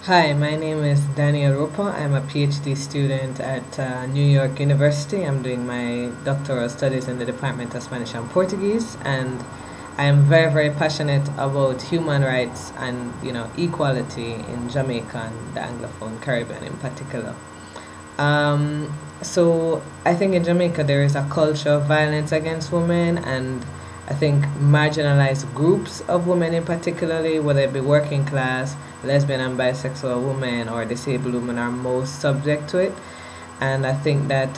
Hi, my name is Daniel Ropa. I'm a PhD student at New York University. I'm doing my doctoral studies in the Department of Spanish and Portuguese, and I am very, very passionate about human rights and equality in Jamaica and the Anglophone Caribbean in particular. So I think in Jamaica there is a culture of violence against women, and I think marginalized groups of women in particularly, whether it be working class, lesbian and bisexual women, or disabled women, are most subject to it. And I think that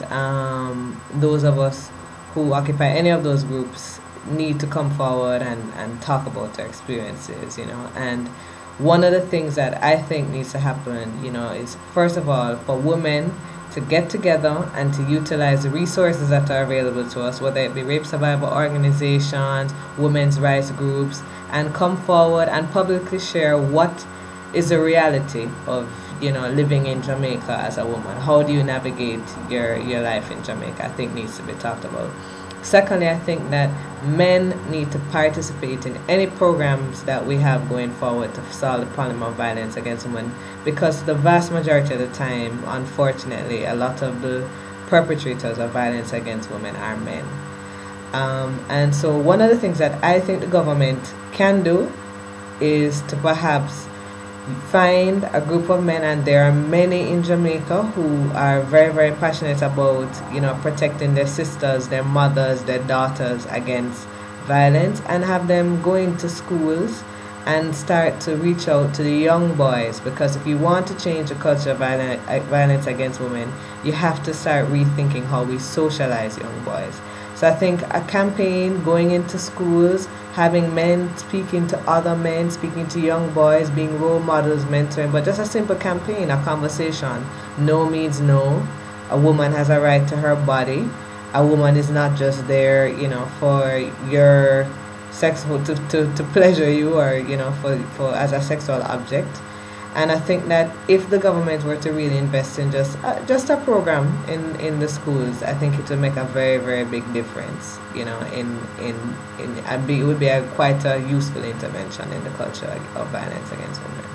those of us who occupy any of those groups need to come forward and talk about their experiences. And one of the things that I think needs to happen, is first of all for women to get together and to utilize the resources that are available to us, whether it be rape survivor organizations, women's rights groups, and come forward and publicly share what is the reality of living in Jamaica as a woman. How do you navigate your life in Jamaica? I think needs to be talked about. Secondly, I think that men need to participate in any programs that we have going forward to solve the problem of violence against women, because the vast majority of the time, unfortunately, a lot of the perpetrators of violence against women are men. And so, one of the things that I think the government can do is to perhaps find a group of men, and there are many in Jamaica who are very, very passionate about, protecting their sisters, their mothers, their daughters against violence, and have them go into schools and start to reach out to the young boys, because if you want to change the culture of violence against women, you have to start rethinking how we socialize young boys. So I think a campaign going into schools, having men speaking to other men, speaking to young boys, being role models, mentoring, but just a simple campaign, a conversation. No means no. A woman has a right to her body. A woman is not just there, for your sex to pleasure you, or for as a sexual object. And I think that if the government were to really invest in just a program in the schools, I think it would make a very, very big difference. It would be quite a useful intervention in the culture of violence against women.